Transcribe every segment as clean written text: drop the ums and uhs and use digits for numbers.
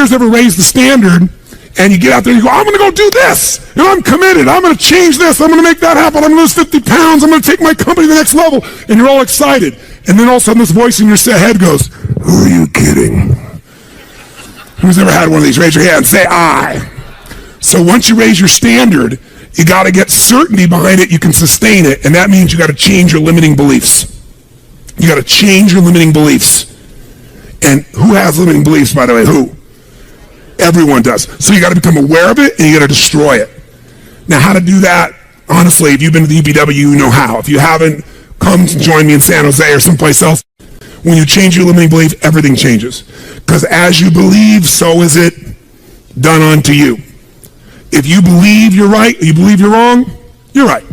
has ever raised the standard and you get out there and you go, I'm going to go do this, and I'm committed, I'm going to change this, I'm going to make that happen, I'm going to lose 50 pounds, I'm going to take my company to the next level, and you're all excited. And then all of a sudden this voice in your head goes, who are you kidding? Who's ever had one of these? Raise your hand and say, I. So once you raise your standard, you got to get certainty behind it, you can sustain it, and that means you got to change your limiting beliefs. You got to change your limiting beliefs. And who has limiting beliefs, by the way? Who? Everyone does. So you got to become aware of it, and you got to destroy it. Now, how to do that? Honestly, if you've been to the UPW, you know how. If you haven't, come to join me in San Jose or someplace else. When you change your limiting belief, everything changes. Because as you believe, so is it done unto you. If you believe you're right, or you believe you're wrong, you're right.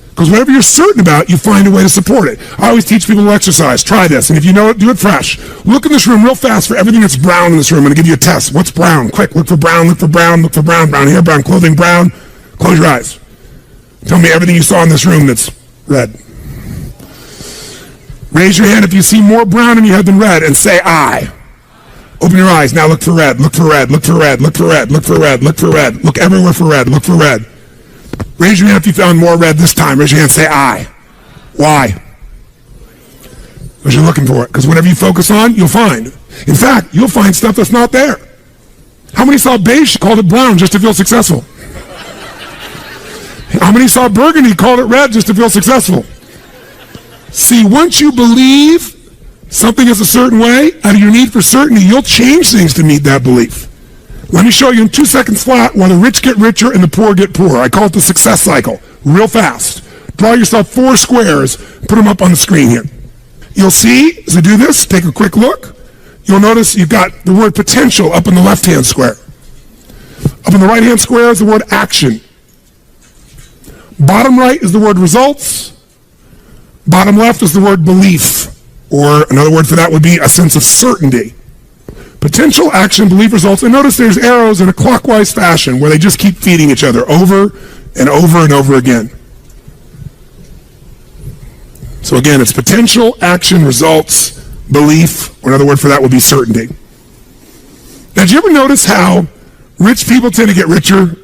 Because whatever you're certain about, you find a way to support it. I always teach people to exercise. Try this. And if you know it, do it fresh. Look in this room real fast for everything that's brown in this room. I'm going to give you a test. What's brown? Quick. Look for brown, look for brown, look for brown. Brown hair, brown clothing, brown. Close your eyes. Tell me everything you saw in this room that's red. Raise your hand if you see more brown in your head than red and say, I. Open your eyes. Now look for red. Look for red. Look for red. Look for red. Look for red. Look for red. Look everywhere for red. Look for red. Raise your hand if you found more red this time. Raise your hand and say, I. Why? Because you're looking for it. Because whatever you focus on, you'll find. In fact, you'll find stuff that's not there. How many saw beige, called it brown just to feel successful? How many saw burgundy, called it red just to feel successful? See, once you believe something is a certain way, out of your need for certainty, you'll change things to meet that belief. Let me show you in 2 seconds flat why the rich get richer and the poor get poorer. I call it the success cycle. Real fast. Draw yourself 4 squares, put them up on the screen here. You'll see, as I do this, take a quick look. You'll notice you've got the word potential up in the left-hand square. Up in the right-hand square is the word action. Bottom right is the word results. Bottom left is the word belief, or another word for that would be a sense of certainty. Potential, action, belief, results, and notice there's arrows in a clockwise fashion where they just keep feeding each other over and over and over again. So again, it's potential, action, results, belief, or another word for that would be certainty. Now, did you ever notice how rich people tend to get richer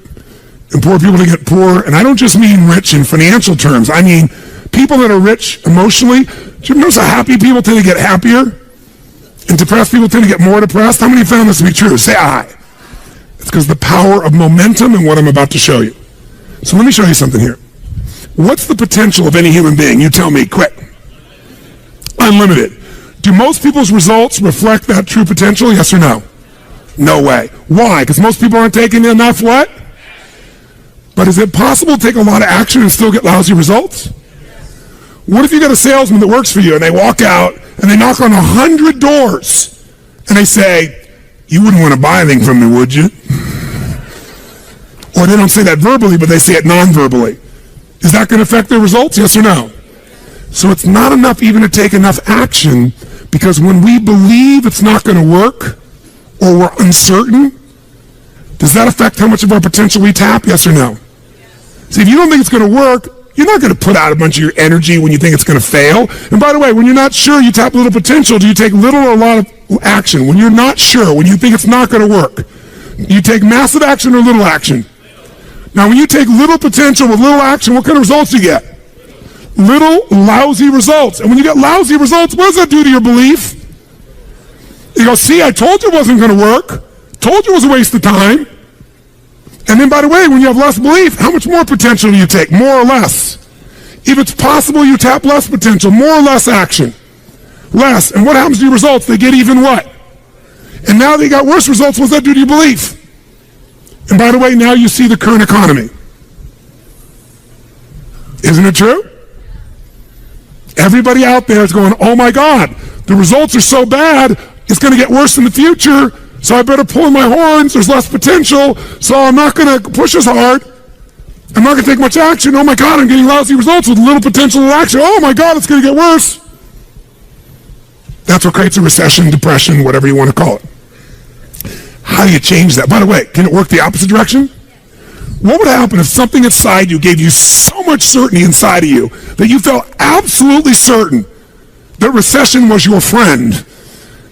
and poor people to get poorer? And I don't just mean rich in financial terms. I mean people that are rich emotionally. Do you ever notice how happy people tend to get happier? And depressed people tend to get more depressed? How many found this to be true? Say aye. It's because the power of momentum and what I'm about to show you. So let me show you something here. What's the potential of any human being? You tell me, quick. Unlimited. Do most people's results reflect that true potential? Yes or no? No way. Why? Because most people aren't taking enough what? But is it possible to take a lot of action and still get lousy results? What if you got a salesman that works for you and they walk out and they knock on 100 doors and they say, you wouldn't want to buy anything from me, would you? Or they don't say that verbally, but they say it non-verbally. Is that going to affect their results? Yes or no? So it's not enough even to take enough action, because when we believe it's not going to work or we're uncertain, does that affect how much of our potential we tap? Yes or no? See, if you don't think it's going to work, you're not going to put out a bunch of your energy when you think it's going to fail. And by the way, when you're not sure, you tap little potential. Do you take little or a lot of action? When you're not sure, when you think it's not going to work, you take massive action or little action? Now, when you take little potential with little action, what kind of results do you get? Little lousy results. And when you get lousy results, what does that do to your belief? You go, see, I told you it wasn't going to work. Told you it was a waste of time. And then, by the way, when you have less belief, how much more potential do you take? More or less? If it's possible, you tap less potential, more or less action. Less. And what happens to your results? They get even what? And now they got worse results. What does that do to your belief? And by the way, now you see the current economy. Isn't it true? Everybody out there is going, oh my God, the results are so bad, it's going to get worse in the future, so I better pull in my horns, there's less potential, so I'm not going to push as hard. I'm not going to take much action. Oh my God, I'm getting lousy results with little potential action. Oh my God, it's going to get worse. That's what creates a recession, depression, whatever you want to call it. How do you change that? By the way, can it work the opposite direction? What would happen if something inside you gave you so much certainty inside of you that you felt absolutely certain that recession was your friend,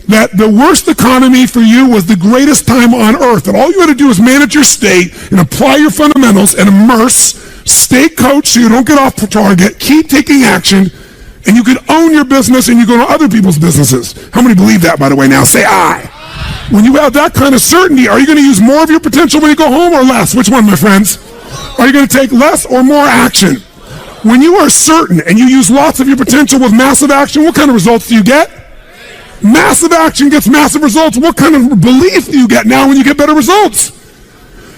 that the worst economy for you was the greatest time on earth, that all you had to do was manage your state and apply your fundamentals and immerse, stay coached so you don't get off target, keep taking action, and you could own your business and you go to other people's businesses. How many believe that, by the way? Now say I. When you have that kind of certainty, are you going to use more of your potential when you go home or less? Which one, my friends? Are you going to take less or more action? When you are certain and you use lots of your potential with massive action, what kind of results do you get? Massive action gets massive results. What kind of belief do you get now when you get better results?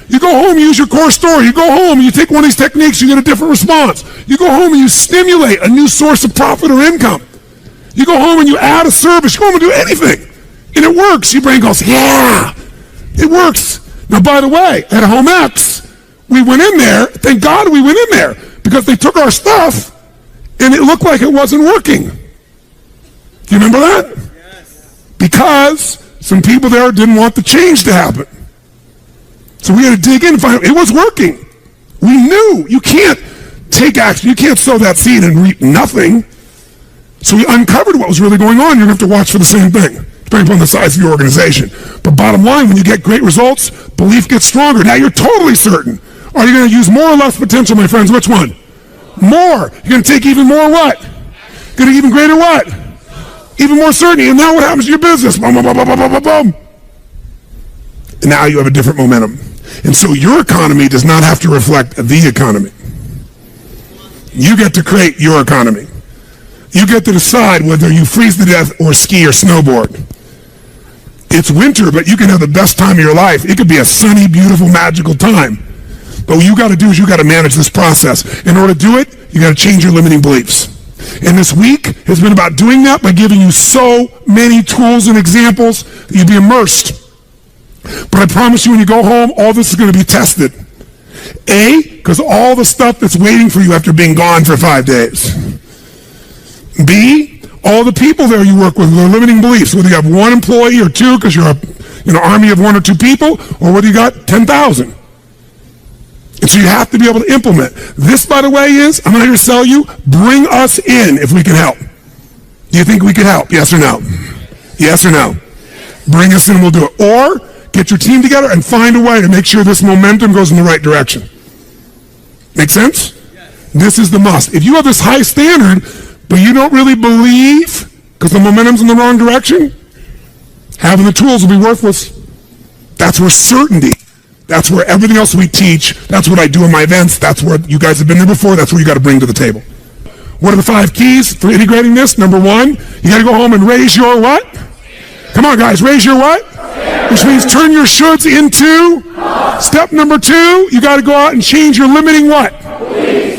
You go home, you use your core story. You go home, you take one of these techniques, you get a different response. You go home and you stimulate a new source of profit or income. You go home and you add a service. You go home and do anything. And it works. Your brain goes, yeah, it works. Now, by the way, at Home X, we went in there. Thank God we went in there because they took our stuff and it looked like it wasn't working. Do you remember that? Because some people there didn't want the change to happen. So we had to dig in and find out it was working. We knew you can't take action. You can't sow that seed and reap nothing. So we uncovered what was really going on. You're going to have to watch for the same thing, depending upon the size of your organization. But bottom line, when you get great results, belief gets stronger. Now you're totally certain. Are you going to use more or less potential, my friends? Which one? More. You're going to take even more what? Going to even greater what? Even more certainty. And now what happens to your business? Boom, boom, boom, boom, boom, boom, boom. And now you have a different momentum. And so your economy does not have to reflect the economy. You get to create your economy. You get to decide whether you freeze to death or ski or snowboard. It's winter, but you can have the best time of your life. It could be a sunny, beautiful, magical time. But what you got to do is you got to manage this process. In order to do it, you got to change your limiting beliefs. And this week has been about doing that by giving you so many tools and examples that you'd be immersed. But I promise you when you go home, all this is going to be tested. A, because all the stuff that's waiting for you after being gone for 5 days. B, all the people there you work with, their limiting beliefs, whether you have one employee or two because you're a army of one or two people, or whether you got 10,000. And so you have to be able to implement. This, by the way, is, I'm not here to sell you, bring us in if we can help. Do you think we can help? Yes or no? Yes or no? Bring us in and we'll do it. Or get your team together and find a way to make sure this momentum goes in the right direction. Make sense? Yes. This is the must. If you have this high standard, but you don't really believe because the momentum's in the wrong direction, having the tools will be worthless. That's where certainty. That's where everything else we teach, that's what I do in my events, that's where you guys have been there before, that's what you got to bring to the table. What are the 5 keys for integrating this? Number 1, you got to go home and raise your what? Come on, guys, raise your what? Which means turn your shoulds into. Step number 2, you got to go out and change your limiting what?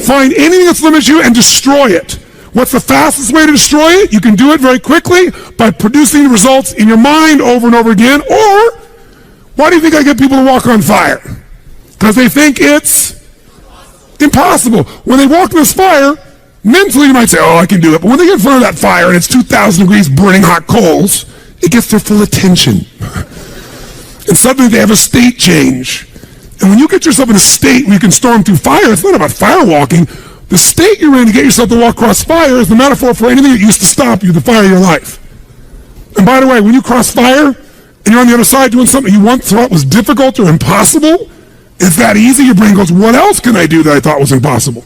Find anything that's limiting you and destroy it. What's the fastest way to destroy it? You can do it very quickly by producing results in your mind over and over again. Or, why do you think I get people to walk on fire? Because they think it's impossible. When they walk in this fire, mentally you might say, oh, I can do it. But when they get in front of that fire and it's 2,000 degrees burning hot coals, it gets their full attention. And suddenly they have a state change. And when you get yourself in a state where you can storm through fire, it's not about fire walking. The state you're in to get yourself to walk across fire is the metaphor for anything that used to stop you, the fire of your life. And by the way, when you cross fire, and you're on the other side doing something you once thought was difficult or impossible, it's that easy, your brain goes, what else can I do that I thought was impossible?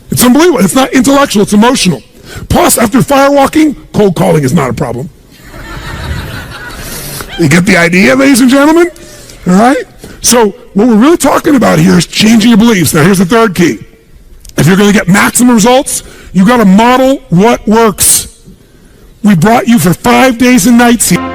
It's unbelievable. It's not intellectual, it's emotional. Plus, after firewalking, cold calling is not a problem. You get the idea, ladies and gentlemen? All right? So, what we're really talking about here is changing your beliefs. Now, here's the 3rd key. If you're going to get maximum results, you got to model what works. We brought you for 5 days and nights here.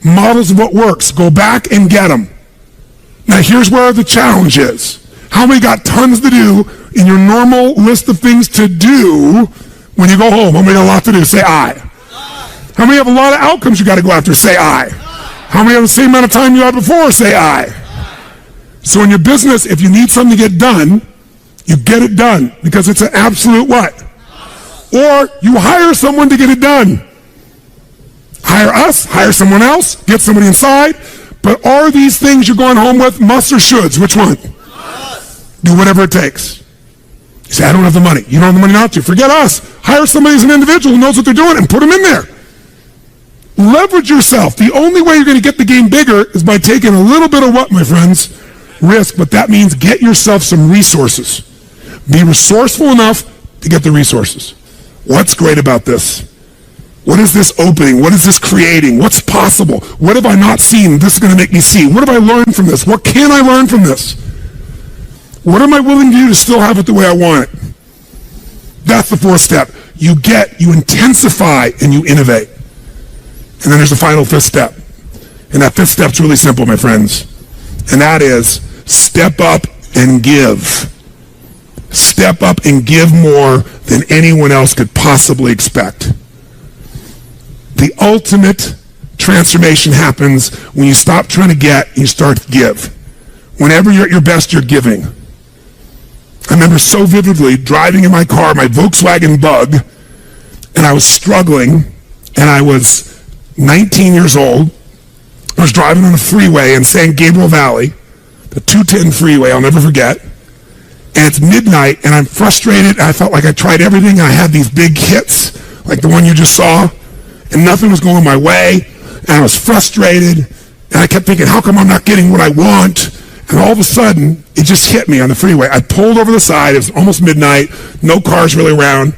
models of what works. Go back and get them. Now here's where the challenge is. How many got tons to do in your normal list of things to do when you go home? How many got a lot to do? Say aye. How many have a lot of outcomes you got to go after? Say aye. How many have the same amount of time you had before? Say aye. So in your business, if you need something to get done, you get it done because it's an absolute what? Or you hire someone to get it done. Hire us, hire someone else, get somebody inside. But are these things you're going home with musts or shoulds? Which one? Do whatever it takes. You say, I don't have the money. You don't have the money not to. Forget us. Hire somebody as an individual who knows what they're doing and put them in there. Leverage yourself. The only way you're going to get the game bigger is by taking a little bit of what, my friends? Risk. But that means get yourself some resources. Be resourceful enough to get the resources. What's great about this? What is this opening? What is this creating? What's possible? What have I not seen? This is going to make me see. What have I learned from this? What can I learn from this? What am I willing to do to still have it the way I want it? That's the fourth step. You intensify, and you innovate. And then there's the final fifth step. And that fifth step's really simple, my friends. And that is step up and give. Step up and give more than anyone else could possibly expect. The ultimate transformation happens when you stop trying to get and you start to give. Whenever you're at your best, you're giving. I remember so vividly driving in my car, my Volkswagen Bug, and I was struggling, and I was 19 years old. I was driving on a freeway in San Gabriel Valley, the 210 freeway, I'll never forget. And it's midnight, and I'm frustrated. I felt like I tried everything. I had these big hits, like the one you just saw, and nothing was going my way. And I was frustrated, and I kept thinking, how come I'm not getting what I want? And all of a sudden, it just hit me on the freeway. I pulled over the side. It was almost midnight. No cars really around.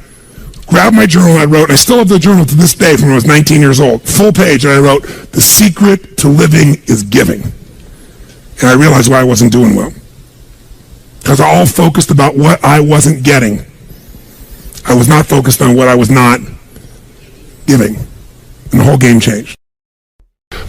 Grabbed my journal, and I wrote, and I still have the journal to this day from when I was 19 years old. Full page, and I wrote, the secret to living is giving. And I realized why I wasn't doing well. Because I all focused about what I wasn't getting. I was not focused on what I was not giving. And the whole game changed.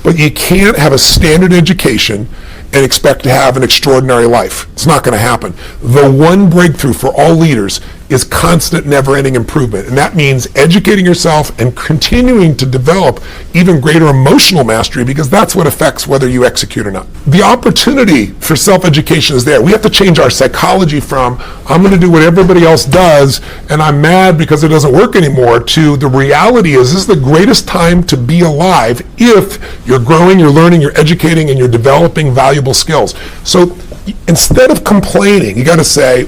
But you can't have a standard education and expect to have an extraordinary life. It's not going to happen. The one breakthrough for all leaders is constant, never-ending improvement. And that means educating yourself and continuing to develop even greater emotional mastery, because that's what affects whether you execute or not. The opportunity for self-education is there. We have to change our psychology from, I'm going to do what everybody else does, and I'm mad because it doesn't work anymore, to the reality is this is the greatest time to be alive if you're growing, you're learning, you're educating, and you're developing valuable skills. So instead of complaining, you got to say,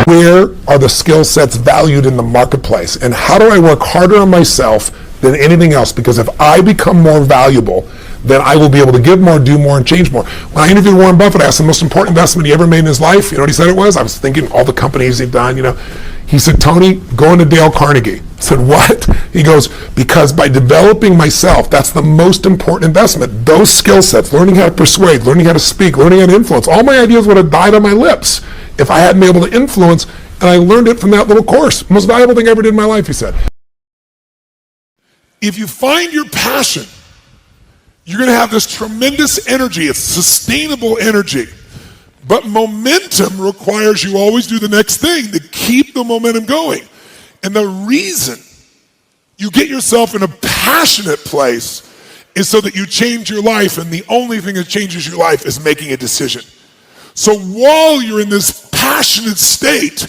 where are the skill sets valued in the marketplace? And how do I work harder on myself than anything else? Because if I become more valuable, then I will be able to give more, do more, and change more. When I interviewed Warren Buffett, I asked the most important investment he ever made in his life. You know what he said it was? I was thinking all the companies he'd done, He said, Tony, go into Dale Carnegie. I said, what? He goes, because by developing myself, that's the most important investment. Those skill sets, learning how to persuade, learning how to speak, learning how to influence, all my ideas would have died on my lips if I hadn't been able to influence, and I learned it from that little course. Most valuable thing I ever did in my life, he said. If you find your passion, you're going to have this tremendous energy. It's sustainable energy. But momentum requires you always do the next thing to keep the momentum going. And the reason you get yourself in a passionate place is so that you change your life, and the only thing that changes your life is making a decision. So while you're in this passionate state,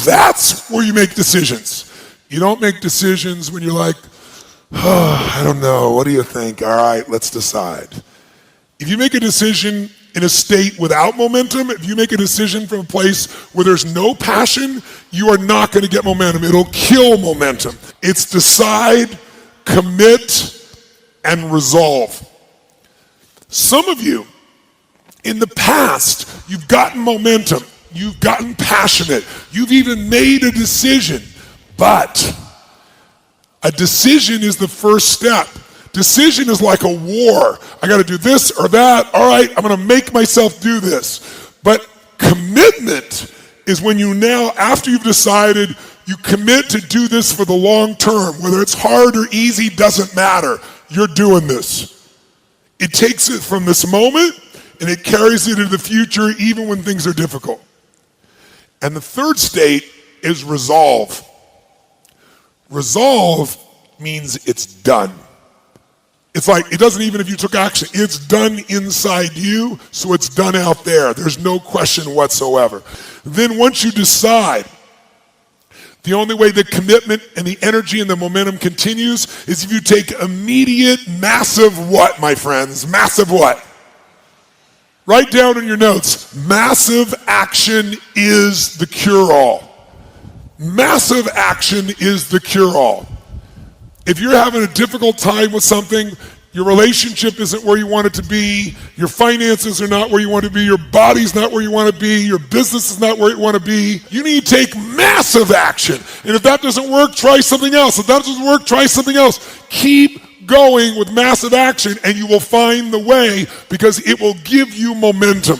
that's where you make decisions. You don't make decisions when you're like, oh, I don't know, what do you think? All right, let's decide. If you make a decision in a state without momentum, if you make a decision from a place where there's no passion, you are not going to get momentum. It'll kill momentum. It's decide, commit, and resolve. Some of you, in the past, you've gotten momentum, you've gotten passionate, you've even made a decision, but a decision is the first step. Decision is like a war. I got to do this or that. All right, I'm going to make myself do this. But commitment is when you now, after you've decided, you commit to do this for the long term. Whether it's hard or easy, doesn't matter. You're doing this. It takes it from this moment and it carries it into the future even when things are difficult. And the third state is resolve. Resolve means it's done. It's like, it doesn't even if you took action, it's done inside you, so it's done out there. There's no question whatsoever. Then once you decide, the only way the commitment and the energy and the momentum continues is if you take immediate, massive what, my friends? Massive what? Write down in your notes, massive action is the cure-all. Massive action is the cure-all. If you're having a difficult time with something, your relationship isn't where you want it to be, your finances are not where you want to be, your body's not where you want to be, your business is not where you want to be, you need to take massive action. And if that doesn't work, try something else. If that doesn't work, try something else. Keep going with massive action and you will find the way because it will give you momentum.